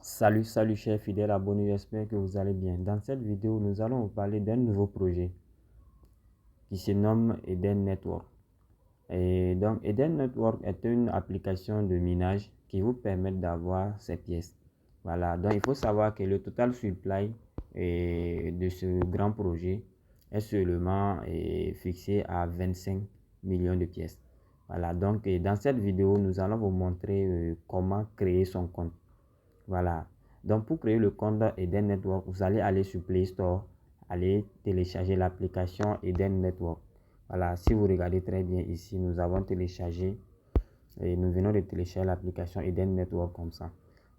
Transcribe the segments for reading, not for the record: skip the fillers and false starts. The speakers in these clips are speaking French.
Salut chers fidèles abonnés, j'espère que vous allez bien. Dans cette vidéo, nous allons vous parler d'un nouveau projet qui se nomme Eden Network. Et donc, Eden Network est une application de minage qui vous permet d'avoir ces pièces. Voilà, donc il faut savoir que le total supply de ce grand projet est seulement fixé à 25 millions de pièces. Voilà, donc dans cette vidéo, nous allons vous montrer comment créer son compte. Voilà. Donc, pour créer le compte Eden Network, vous allez aller sur Play Store, aller télécharger l'application Eden Network. Voilà. Si vous regardez très bien ici, nous avons téléchargé et nous venons de télécharger l'application Eden Network comme ça.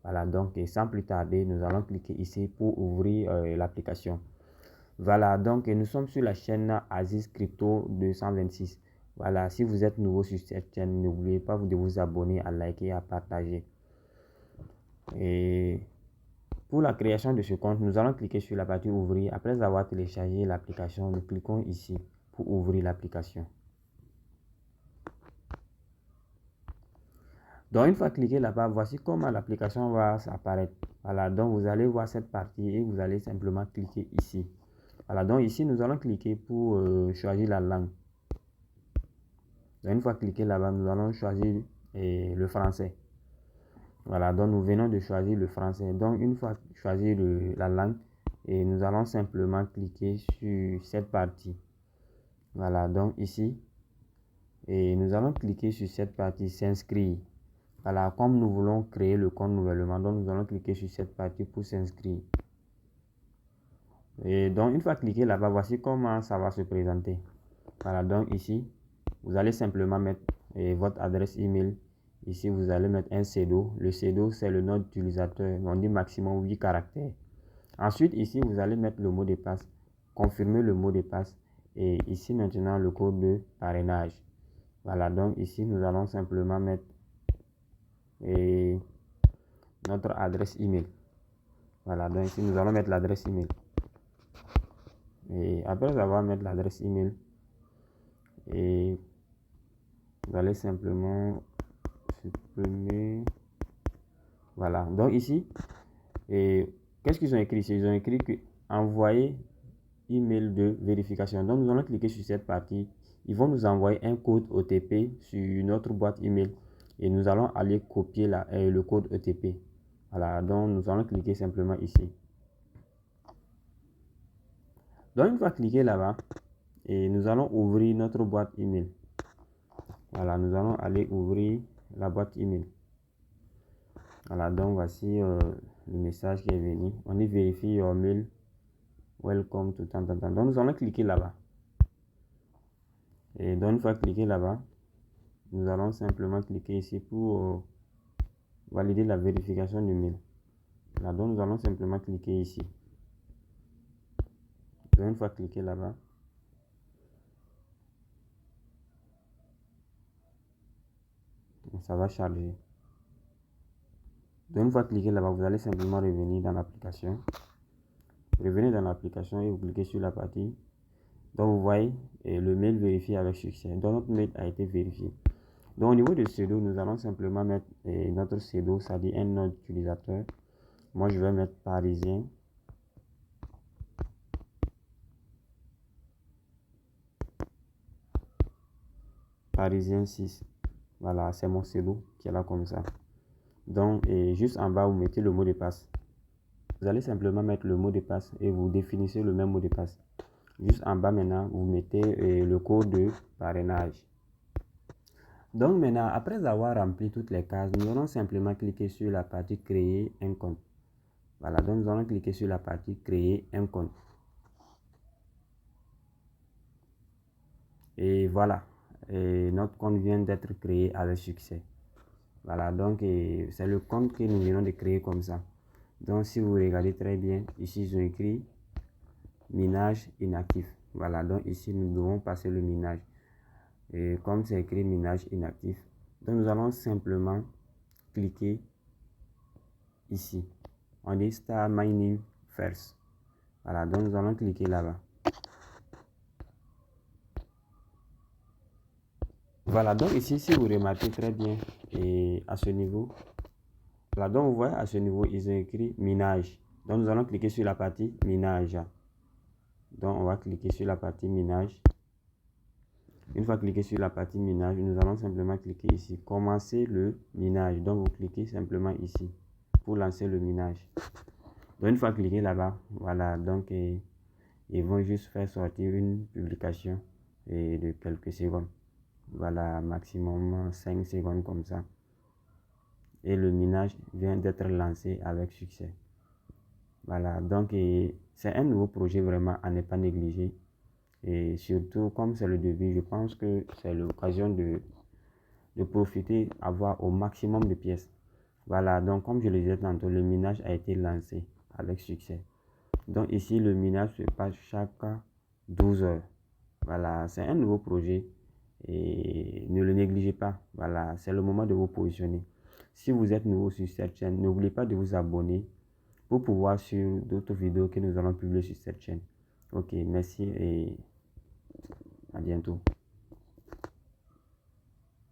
Voilà. Donc, sans plus tarder, nous allons cliquer ici pour ouvrir l'application. Voilà. Donc, nous sommes sur la chaîne Aziz Crypto 226. Voilà. Si vous êtes nouveau sur cette chaîne, n'oubliez pas de vous abonner, à liker et à partager. Et pour la création de ce compte, nous allons cliquer sur la partie ouvrir. Après avoir téléchargé l'application, nous cliquons ici pour ouvrir l'application. Donc une fois cliqué là-bas, voici comment l'application va apparaître. Voilà, donc vous allez voir cette partie et vous allez simplement cliquer ici. Voilà, donc ici nous allons cliquer pour choisir la langue. Donc une fois cliqué là-bas, nous allons choisir le français. Voilà, donc nous venons de choisir le français. Donc une fois choisi la langue, et nous allons simplement cliquer sur cette partie. Voilà, donc ici, et nous allons cliquer sur cette partie s'inscrire. Voilà, comme nous voulons créer le compte nouvellement, donc nous allons cliquer sur cette partie pour s'inscrire. Et donc une fois cliqué là-bas, voici comment ça va se présenter. Voilà, donc ici, vous allez simplement mettre votre adresse email. Ici, vous allez mettre un pseudo. Le pseudo, c'est le nom d'utilisateur. On dit maximum 8 caractères. Ensuite, ici, vous allez mettre le mot de passe. Confirmer le mot de passe. Et ici, maintenant, le code de parrainage. Voilà, donc ici, nous allons simplement mettre notre adresse email. Voilà, donc ici, nous allons mettre l'adresse email. Et après avoir mis l'adresse email, et vous allez simplement supprimer. Voilà, donc ici, qu'est-ce qu'ils ont écrit ici? Ils ont écrit que envoyer email de vérification. Donc nous allons cliquer sur cette partie. Ils vont nous envoyer un code OTP sur notre boîte email et nous allons aller copier le code OTP. Voilà, donc nous allons cliquer simplement ici. Donc une fois cliqué là-bas, et nous allons ouvrir notre boîte email. Voilà, nous allons aller ouvrir la boîte email. Voilà, donc voici le message qui est venu. On y vérifie your mail. Welcome to tant. Donc nous allons cliquer là-bas. Et donc une fois cliqué là-bas, nous allons simplement cliquer ici pour valider la vérification du mail. Là, donc nous allons simplement cliquer ici. Donc une fois cliqué là-bas, ça va charger. Donc une fois cliqué là-bas, vous allez simplement revenir dans l'application. Revenez dans l'application et vous cliquez sur la partie. Donc vous voyez le mail vérifié avec succès. Donc notre mail a été vérifié. Donc au niveau de pseudo, nous allons simplement mettre notre pseudo, c'est-à-dire un nom d'utilisateur. Moi je vais mettre parisien. Parisien 6. Voilà, c'est mon pseudo qui est là comme ça. Donc juste en bas, vous mettez le mot de passe. Vous allez simplement mettre le mot de passe et vous définissez le même mot de passe. Juste en bas maintenant, vous mettez le code de parrainage. Donc maintenant, après avoir rempli toutes les cases, nous allons simplement cliquer sur la partie créer un compte. Voilà, donc nous allons cliquer sur la partie créer un compte. Et voilà, notre compte vient d'être créé avec succès. Voilà, donc c'est le compte que nous venons de créer comme ça. Donc si vous regardez très bien, ici ils ont écrit minage inactif. Voilà, donc ici nous devons passer le minage. Et comme c'est écrit minage inactif, donc nous allons simplement cliquer ici. On dit start mining first. Voilà, donc nous allons cliquer là-bas. Voilà, donc ici, si vous remarquez très bien, et à ce niveau, Voilà, donc vous voyez à ce niveau, ils ont écrit minage. Donc nous allons cliquer sur la partie minage. Donc on va cliquer sur la partie minage. Une fois cliqué sur la partie minage, nous allons simplement cliquer ici, commencer le minage. Donc vous cliquez simplement ici pour lancer le minage. Donc une fois cliqué là-bas, voilà, donc ils vont juste faire sortir une publication de quelques secondes. Voilà, maximum 5 secondes comme ça. Et le minage vient d'être lancé avec succès. Voilà, donc c'est un nouveau projet vraiment à ne pas négliger. Et surtout, comme c'est le début, je pense que c'est l'occasion de profiter, avoir au maximum de pièces. Voilà, donc comme je le disais tantôt, le minage a été lancé avec succès. Donc ici, le minage se passe chaque 12 heures. Voilà, c'est un nouveau projet et ne le négligez pas. Voilà, c'est le moment de vous positionner. Si vous êtes nouveau sur cette chaîne, n'oubliez pas de vous abonner pour pouvoir suivre d'autres vidéos que nous allons publier sur cette chaîne. Ok, merci et à bientôt.